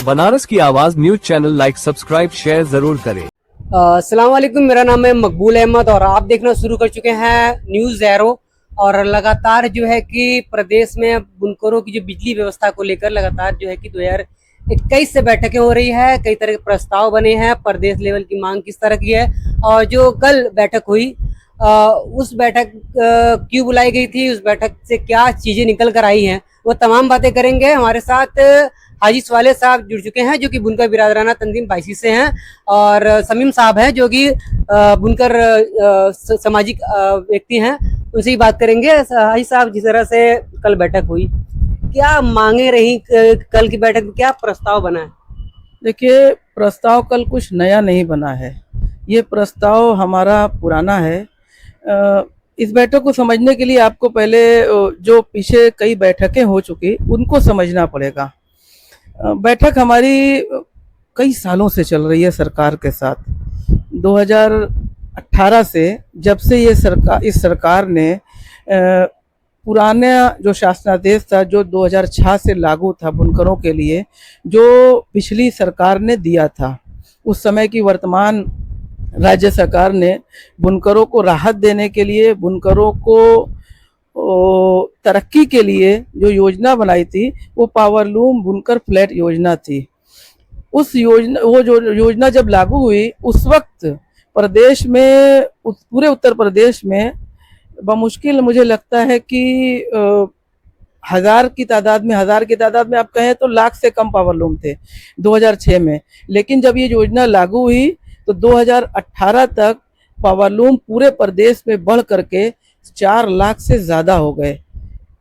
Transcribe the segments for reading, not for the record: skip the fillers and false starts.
बनारस की आवाज news channel like subscribe share जरूर करें। अस्सलाम वालेकुम, मेरा नाम है मकबूल अहमद और आप देखना शुरू कर चुके हैं न्यूज़ ज़ेरो। और लगातार जो है कि प्रदेश में बुनकरों की जो बिजली व्यवस्था को लेकर लगातार जो है कि 2021 से बैठकें हो रही है। कई तरह के प्रस्ताव बने हैं, प्रदेश लेवल की मांग किस तरह की है और जो कल बैठक हुई उस बैठक क्यों बुलाई गई थी, उस बैठक से क्या चीज़ें निकल कर आई हैं, वो तमाम बातें करेंगे। हमारे साथ हाजी स्वाले साहब जुड़ चुके हैं जो कि बुनकर बिरादराना तंजीम बाईसी से हैं, और समीम साहब हैं जो कि बुनकर सामाजिक व्यक्ति हैं, उनसे ही बात करेंगे। हाजी साहब, जिस तरह से कल बैठक हुई, क्या मांगे रही कल की बैठक में, क्या प्रस्ताव बना है? देखिए, प्रस्ताव कल कुछ नया नहीं बना है, ये प्रस्ताव हमारा पुराना है। इस बैठक को समझने के लिए आपको पहले जो पीछे कई बैठकें हो चुकी उनको समझना पड़ेगा। बैठक हमारी कई सालों से चल रही है सरकार के साथ। 2018 से जब से इस सरकार ने पुराना जो शासनादेश था जो 2006 से लागू था बुनकरों के लिए, जो पिछली सरकार ने दिया था, उस समय की वर्तमान राज्य सरकार ने बुनकरों को राहत देने के लिए, बुनकरों को तरक्की के लिए जो योजना बनाई थी वो पावरलूम बुनकर फ्लैट योजना थी। वो जो योजना जब लागू हुई उस वक्त प्रदेश में, पूरे उत्तर प्रदेश में बमुश्किल मुझे लगता है कि हजार की तादाद में आप कहें तो लाख से कम पावरलूम थे 2006 में। लेकिन जब ये योजना लागू हुई तो 2018 तक पावरलूम पूरे प्रदेश में बढ़ करके 4 लाख से ज़्यादा हो गए।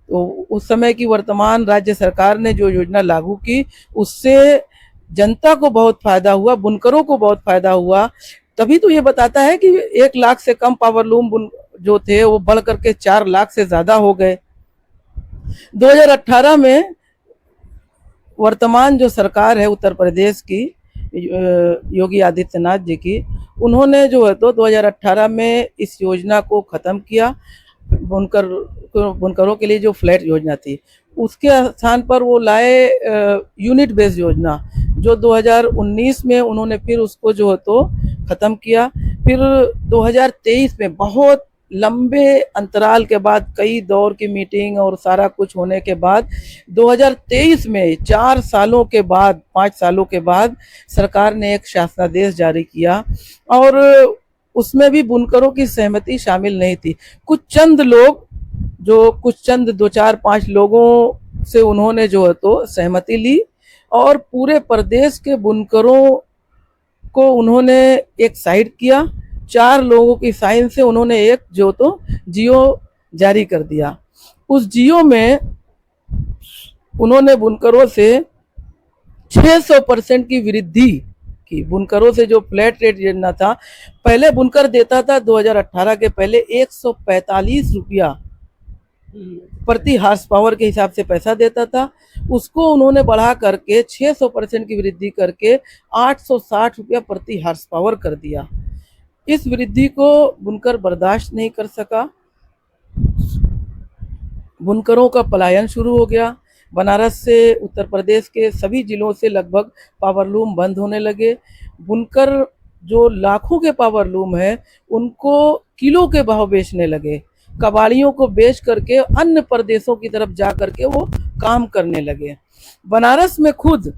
तो उस समय की वर्तमान राज्य सरकार ने जो योजना लागू की उससे जनता को बहुत फ़ायदा हुआ, बुनकरों को बहुत फ़ायदा हुआ। तभी तो ये बताता है कि 1 लाख से कम पावरलूम जो थे वो बढ़ करके 4 लाख से ज़्यादा हो गए। 2018 में वर्तमान जो सरकार है उत्तर प्रदेश की, योगी आदित्यनाथ जी की, उन्होंने जो है तो 2018 में इस योजना को ख़त्म किया। बुनकरों के लिए जो फ्लैट योजना थी उसके स्थान पर वो लाए यूनिट बेस्ड योजना, जो 2019 में उन्होंने फिर उसको जो है तो ख़त्म किया। फिर 2023 में बहुत लंबे अंतराल के बाद, कई दौर की मीटिंग और सारा कुछ होने के बाद 2023 में 4 सालों के बाद, 5 सालों के बाद सरकार ने एक शासनादेश जारी किया और उसमें भी बुनकरों की सहमति शामिल नहीं थी। कुछ चंद 2-4-5 लोगों से उन्होंने जो है तो सहमति ली और पूरे प्रदेश के बुनकरों को उन्होंने एक साइड किया। 4 लोगों की साइन से उन्होंने एक जो तो जियो जारी कर दिया। उस जियो में उन्होंने बुनकरों से 600% की वृद्धि की। बुनकरों से जो फ्लैट रेट योजना था, पहले बुनकर देता था 2018 के पहले 145 रुपया प्रति हार्स पावर के हिसाब से पैसा देता था, उसको उन्होंने बढ़ा करके 600% की वृद्धि करके 860 रुपया प्रति हार्स पावर कर दिया। इस वृद्धि को बुनकर बर्दाश्त नहीं कर सका, बुनकरों का पलायन शुरू हो गया। बनारस से उत्तर प्रदेश के सभी जिलों से लगभग पावरलूम बंद होने लगे। बुनकर जो लाखों के पावरलूम है उनको किलो के भाव बेचने लगे, कबाड़ियों को बेच करके अन्य प्रदेशों की तरफ जा करके वो काम करने लगे। बनारस में खुद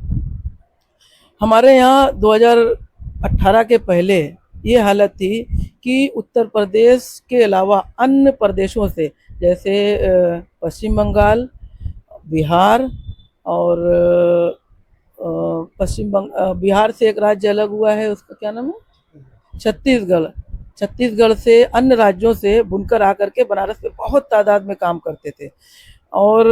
हमारे यहाँ 2018 के पहले ये हालत थी कि उत्तर प्रदेश के अलावा अन्य प्रदेशों से, जैसे पश्चिम बंगाल, बिहार और बिहार से एक राज्य अलग हुआ है, उसका क्या नाम है, छत्तीसगढ़ से, अन्य राज्यों से बुनकर आकर के बनारस में बहुत तादाद में काम करते थे। और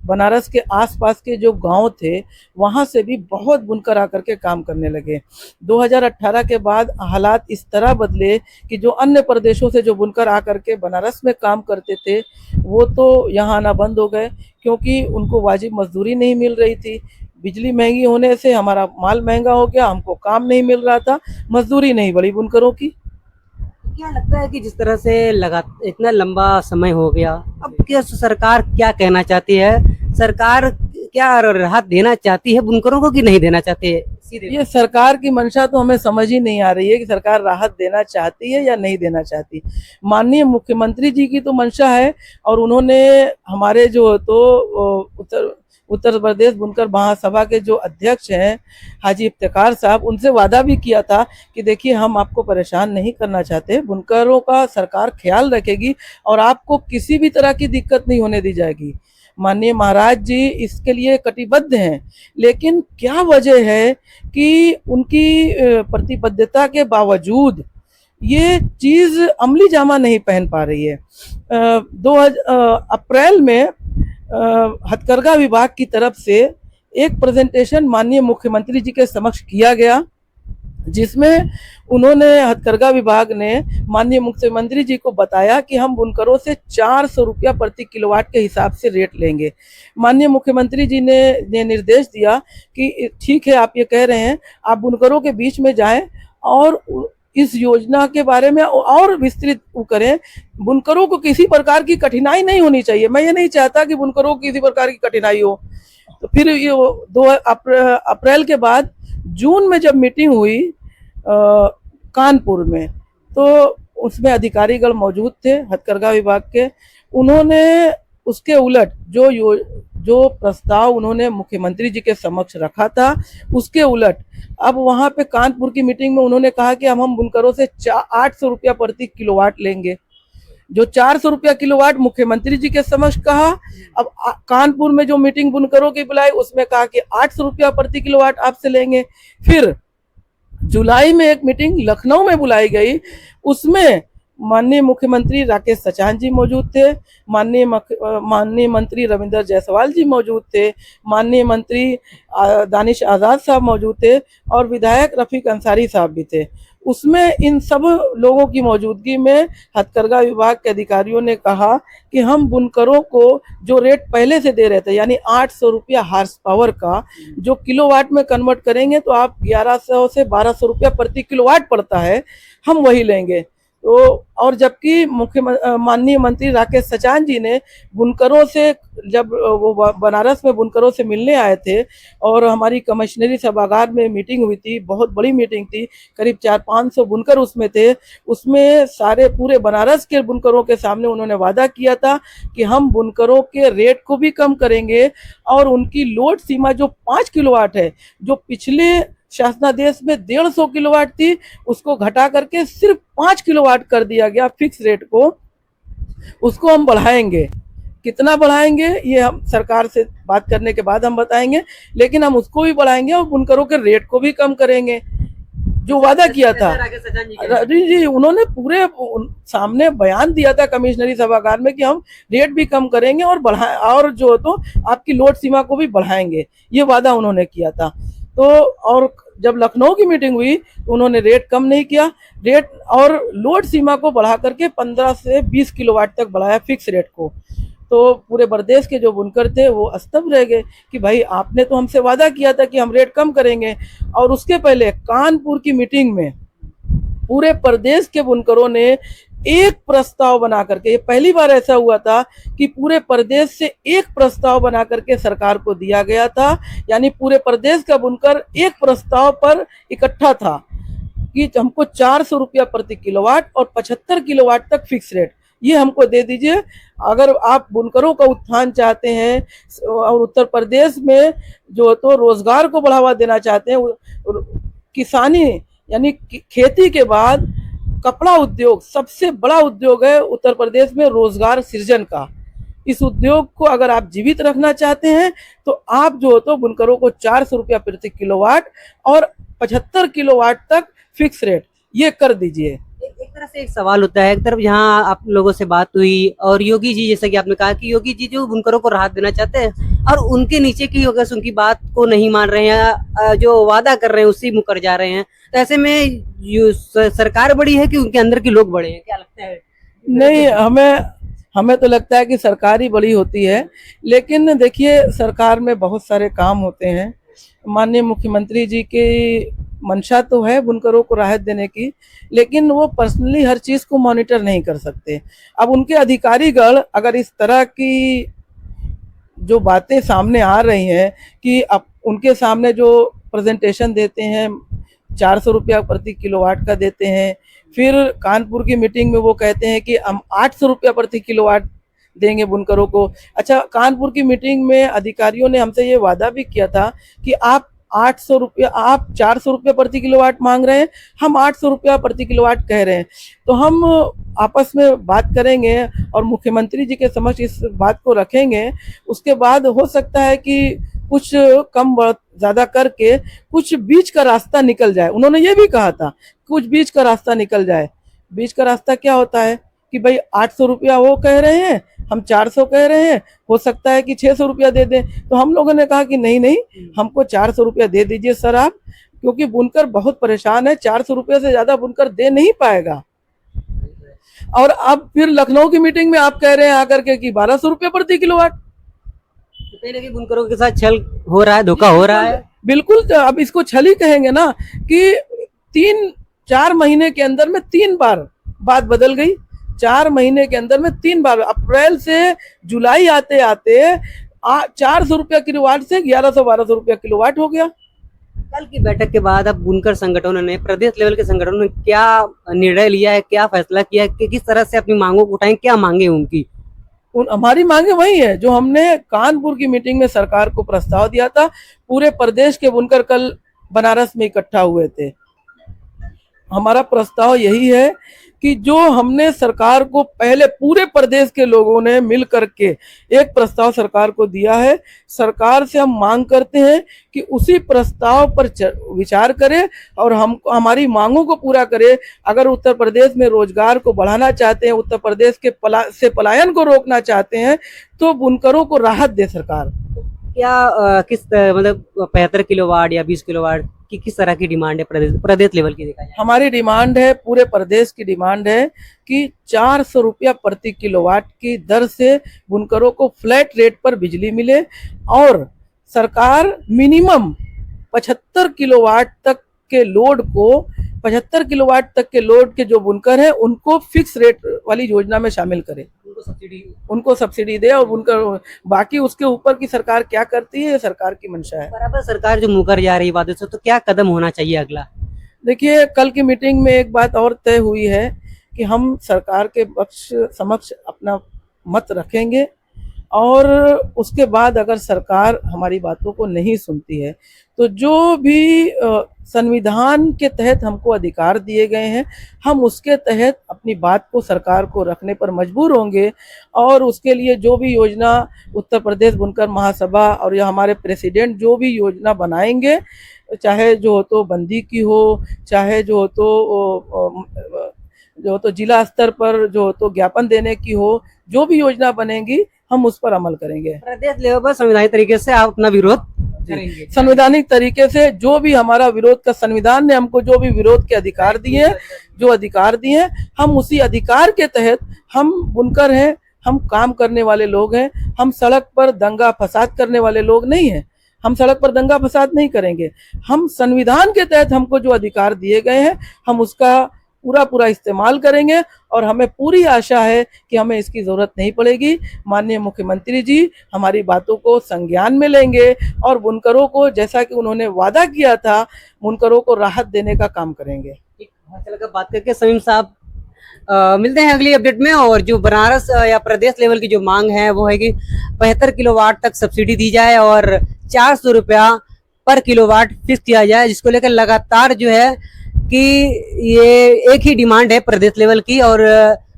बनारस के आसपास के जो गांव थे वहां से भी बहुत बुनकर आकर के काम करने लगे। 2018 के बाद हालात इस तरह बदले कि जो अन्य प्रदेशों से जो बुनकर आकर के बनारस में काम करते थे वो तो यहाँ आना बंद हो गए, क्योंकि उनको वाजिब मजदूरी नहीं मिल रही थी। बिजली महंगी होने से हमारा माल महंगा हो गया, हमको काम नहीं मिल रहा था, मजदूरी नहीं बढ़ी बुनकरों की। क्या लगता है कि जिस तरह से इतना लंबा समय हो गया, अब क्या सरकार क्या कहना चाहती है? सरकार क्या राहत देना चाहती है बुनकरों को कि नहीं देना चाहते है? सीधे ये सरकार की मंशा तो हमें समझ ही नहीं आ रही है कि सरकार राहत देना चाहती है या नहीं देना चाहती। माननीय मुख्यमंत्री जी की तो मंशा है, और उन्होंने हमारे जो तो उत्तर प्रदेश बुनकर महासभा के जो अध्यक्ष हैं हाजी इफ्तिकार साहब, उनसे वादा भी किया था कि देखिए हम आपको परेशान नहीं करना चाहते, बुनकरों का सरकार ख्याल रखेगी और आपको किसी भी तरह की दिक्कत नहीं होने दी जाएगी। माननीय महाराज जी इसके लिए कटिबद्ध हैं, लेकिन क्या वजह है कि उनकी प्रतिबद्धता के बावजूद ये चीज़ अमली जामा नहीं पहन पा रही है। अप्रैल में हथकरघा विभाग की तरफ से एक प्रेजेंटेशन माननीय मुख्यमंत्री जी के समक्ष किया गया, जिसमें उन्होंने हथकरघा विभाग ने माननीय मुख्यमंत्री जी को बताया कि हम बुनकरों से 400 रुपया प्रति किलोवाट के हिसाब से रेट लेंगे। माननीय मुख्यमंत्री जी ने निर्देश दिया कि ठीक है, आप ये कह रहे हैं, आप बुनकरों के बीच में जाएं और इस योजना के बारे में और विस्तृत करें। बुनकरों को किसी प्रकार की कठिनाई नहीं होनी चाहिए। मैं ये नहीं चाहता कि बुनकरों को किसी प्रकार की कठिनाई हो। तो फिर ये 2 अप्रैल के बाद जून में जब मीटिंग हुई कानपुर में, तो उसमें अधिकारीगण मौजूद थे हथकरघा विभाग के। उन्होंने उसके उलट जो प्रस्ताव उन्होंने मुख्यमंत्री जी के समक्ष रखा था, उसके उलट अब वहां पे कानपुर की मीटिंग में उन्होंने कहा कि हम बुनकरों से 800 रुपया प्रति किलोवाट लेंगे। जो 400 रुपया किलोवाट मुख्यमंत्री जी के समक्ष कहा, अब कानपुर में जो मीटिंग बुनकरों की बुलाई उसमें कहा कि 800 रुपया प्रति किलोवाट आपसे लेंगे। फिर जुलाई में एक मीटिंग लखनऊ में बुलाई गई, उसमें माननीय मुख्यमंत्री राकेश सचान जी मौजूद थे, माननीय मंत्री रविंदर जायसवाल जी मौजूद थे, माननीय मंत्री दानिश आज़ाद साहब मौजूद थे और विधायक रफीक अंसारी साहब भी थे। उसमें इन सब लोगों की मौजूदगी में हथकरघा विभाग के अधिकारियों ने कहा कि हम बुनकरों को जो रेट पहले से दे रहे थे, यानी 800 रुपया हार्स पावर का, जो किलोवाट में कन्वर्ट करेंगे तो आप 1100 से 1200 रुपया प्रति किलोवाट पड़ता है, हम वही लेंगे। तो और जबकि माननीय मंत्री राकेश सचान जी ने बुनकरों से, जब वो बनारस में बुनकरों से मिलने आए थे और हमारी कमिश्नरी सभागार में मीटिंग हुई थी, बहुत बड़ी मीटिंग थी, करीब 400-500 बुनकर उसमें थे। उसमें सारे पूरे बनारस के बुनकरों के सामने उन्होंने वादा किया था कि हम बुनकरों के रेट को भी कम करेंगे और उनकी लोड सीमा जो 5 किलोवाट है, जो पिछले शासनादेश में 150 किलोवाट थी, उसको घटा करके सिर्फ 5 किलोवाट कर दिया गया फिक्स रेट को। उसको हम बढ़ाएंगे, कितना बढ़ाएंगे ये हम सरकार से बात करने के बाद हम बताएंगे, लेकिन हम उसको भी बढ़ाएंगे और बुनकरों के रेट को भी कम करेंगे, जो वादा किया था। जी, उन्होंने पूरे सामने बयान दिया था कमिश्नरी सभागार में कि हम रेट भी कम करेंगे और जो तो आपकी लोड सीमा को भी बढ़ाएंगे, ये वादा उन्होंने किया था। तो और जब लखनऊ की मीटिंग हुई तो उन्होंने रेट कम नहीं किया, रेट और लोड सीमा को बढ़ा करके 15 से 20 किलोवाट तक बढ़ाया फिक्स रेट को। तो पूरे प्रदेश के जो बुनकर थे वो स्तब्ध रह गए कि भाई आपने तो हमसे वादा किया था कि हम रेट कम करेंगे। और उसके पहले कानपुर की मीटिंग में पूरे प्रदेश के बुनकरों ने एक प्रस्ताव बना करके, ये पहली बार ऐसा हुआ था कि पूरे प्रदेश से एक प्रस्ताव बना करके सरकार को दिया गया था, यानी पूरे प्रदेश का बुनकर एक प्रस्ताव पर इकट्ठा था कि हमको 400 रुपया प्रति किलोवाट और 75 किलोवाट तक फिक्स रेट ये हमको दे दीजिए। अगर आप बुनकरों का उत्थान चाहते हैं और उत्तर प्रदेश में जो तो रोजगार को बढ़ावा देना चाहते हैं, किसानी यानी खेती के बाद कपड़ा उद्योग सबसे बड़ा उद्योग है उत्तर प्रदेश में रोजगार सृजन का। इस उद्योग को अगर आप जीवित रखना चाहते हैं तो आप जो तो बुनकरों को 400 रुपया प्रति किलोवाट और 75 किलोवाट तक फिक्स रेट ये कर दीजिए। एक तरह से एक सवाल होता है, एक तरफ यहाँ आप लोगों से बात हुई और योगी जी, जैसा कि आपने कहा कि योगी जी जो बुनकरों को राहत देना चाहते हैं और उनके नीचे की अगर उनकी बात को नहीं मान रहे हैं, जो वादा कर रहे हैं उसी मुकर जा रहे हैं, तो ऐसे में सरकार बड़ी है कि उनके अंदर के लोग बड़े हैं, क्या लगता है? नहीं, हमें तो लगता है कि सरकार ही बड़ी होती है, लेकिन देखिए सरकार में बहुत सारे काम होते हैं। माननीय मुख्यमंत्री जी की मंशा तो है बुनकरों को राहत देने की, लेकिन वो पर्सनली हर चीज़ को मॉनिटर नहीं कर सकते। अब उनके अधिकारीगण अगर इस तरह की जो बातें सामने आ रही हैं कि अब उनके सामने जो प्रेजेंटेशन देते हैं 400 रुपया प्रति किलोवाट का देते हैं, फिर कानपुर की मीटिंग में वो कहते हैं कि हम 800 रुपया प्रति किलोवाट देंगे बुनकरों को। अच्छा, कानपुर की मीटिंग में अधिकारियों ने हमसे ये वादा भी किया था कि आप 800 रुपया, आप 400 रुपया प्रति किलोवाट मांग रहे हैं, हम 800 रुपया प्रति किलोवाट कह रहे हैं। तो हम आपस में बात करेंगे और मुख्यमंत्री जी के समक्ष इस बात को रखेंगे। उसके बाद हो सकता है कि कुछ कम ज़्यादा करके कुछ बीच का रास्ता निकल जाए। उन्होंने ये भी कहा था कुछ बीच का रास्ता निकल जाए। बीच का रास्ता क्या होता है कि भाई 800 रुपया वो कह रहे हैं, हम 400 कह रहे हैं, हो सकता है कि 600 रुपया दे दें। तो हम लोगों ने कहा कि नहीं, हमको 400 रुपया दे दीजिए सर आप, क्योंकि बुनकर बहुत परेशान है, 400 रुपया से ज़्यादा बुनकर दे नहीं पाएगा। और अब फिर लखनऊ की मीटिंग में आप कह रहे हैं आकर के कि 1200 रुपया प्रति किलोवाट। कहीं ना कहीं बुनकरों के साथ छल हो रहा है, धोखा हो रहा है। बिल्कुल, तो अब इसको छल ही कहेंगे ना कि 3-4 महीने के अंदर में 3 बार बात बदल गई। 4 महीने के अंदर में 3 बार, अप्रैल से जुलाई आते आते 400 रुपया किलोवाट से 1100-1200 रुपया किलोवाट हो गया। कल की बैठक के बाद अब बुनकर संगठनों ने, प्रदेश लेवल के संगठनों ने क्या निर्णय लिया है, क्या फैसला किया है कि किस तरह से अपनी मांगों को उठाएं, क्या मांगे उनकी? हमारी मांगे वही है जो हमने कानपुर की मीटिंग में सरकार को प्रस्ताव दिया था। पूरे प्रदेश के बुनकर कल बनारस में इकट्ठा हुए थे। हमारा प्रस्ताव यही है कि जो हमने सरकार को पहले पूरे प्रदेश के लोगों ने मिल करके एक प्रस्ताव सरकार को दिया है, सरकार से हम मांग करते हैं कि उसी प्रस्ताव पर विचार करे और हम हमारी मांगों को पूरा करे। अगर उत्तर प्रदेश में रोजगार को बढ़ाना चाहते हैं, उत्तर प्रदेश के पलायन को रोकना चाहते हैं, तो बुनकरों को राहत दे सरकार। क्या किस मतलब 75 किलोवाट या 20 किलोवाट की किस तरह की डिमांड है प्रदेश लेवल की? देखा जाए हमारी डिमांड है, पूरे प्रदेश की डिमांड है कि 400 रुपया प्रति किलोवाट की दर से बुनकरों को फ्लैट रेट पर बिजली मिले और सरकार मिनिमम 75 किलोवाट तक के लोड को 75 किलोवाट तक के लोड के जो बुनकर हैं उनको फिक्स रेट वाली योजना में शामिल करे, उनको सब्सिडी दे और बुनकर बाकी उसके ऊपर की सरकार क्या करती है, ये सरकार की मंशा है। बराबर सरकार जो मुकर जा रही बातों से, तो क्या कदम होना चाहिए अगला? देखिए, कल की मीटिंग में एक बात और तय हुई है कि हम सरकार के पक्ष समक्ष अपना मत रखेंगे और उसके बाद अगर सरकार हमारी बातों को नहीं सुनती है तो जो भी संविधान के तहत हमको अधिकार दिए गए हैं, हम उसके तहत अपनी बात को सरकार को रखने पर मजबूर होंगे और उसके लिए जो भी योजना उत्तर प्रदेश बुनकर महासभा और या हमारे प्रेसिडेंट जो भी योजना बनाएंगे, चाहे जो हो तो बंदी की हो, चाहे जो हो तो जिला स्तर पर जो हो तो ज्ञापन देने की हो, जो भी योजना बनेगी हम उस पर अमल करेंगे। प्रदेश लेवल पर संवैधानिक तरीके से आप अपना विरोध करेंगे? संवैधानिक तरीके से जो भी हमारा विरोध का, संविधान ने हमको जो भी विरोध के अधिकार दिए, जो अधिकार दिए, हम उसी अधिकार के तहत, हम बुनकर हैं, हम काम करने वाले लोग हैं, हम सड़क पर दंगा फसाद करने वाले लोग नहीं हैं। हम सड़क पर दंगा फसाद नहीं करेंगे। हम संविधान के तहत हमको जो अधिकार दिए गए हैं हम उसका पूरा इस्तेमाल करेंगे और हमें पूरी आशा है कि हमें इसकी ज़रूरत नहीं पड़ेगी। माननीय मुख्यमंत्री जी हमारी बातों को संज्ञान में लेंगे और बुनकरों को, जैसा कि उन्होंने वादा किया था, बुनकरों को राहत देने का काम करेंगे। अच्छा लगा बात करके समीम साहब। मिलते हैं अगली अपडेट में। और जो बनारस या प्रदेश लेवल की जो मांग है वो है कि 75 किलोवाट तक सब्सिडी दी जाए और 400 रुपया पर किलोवाट फिक्स किया जाए, जिसको लेकर लगातार जो है कि ये एक ही डिमांड है प्रदेश लेवल की। और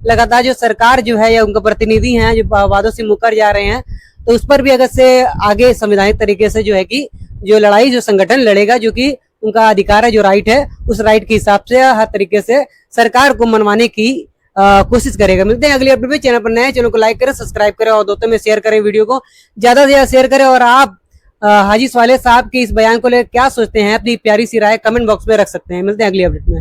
लगातार जो सरकार जो है या उनका प्रतिनिधि हैं जो वादों से मुकर जा रहे हैं, तो उस पर भी अगर से आगे संवैधानिक तरीके से जो है कि जो लड़ाई जो संगठन लड़ेगा, जो कि उनका अधिकार है, जो राइट है, उस राइट के हिसाब से हर तरीके से सरकार को मनवाने की कोशिश करेगा। मिलते हैं अगली अपडेट में। चैनल पर नए, चैनल को लाइक करें, सब्सक्राइब करें और दोस्तों में शेयर करें, वीडियो को ज्यादा से ज्यादा शेयर करें। और आप हाजी स्वाले साहब के इस बयान को लेकर क्या सोचते हैं, अपनी प्यारी सी राय कमेंट बॉक्स में रख सकते हैं। मिलते हैं अगली अपडेट में।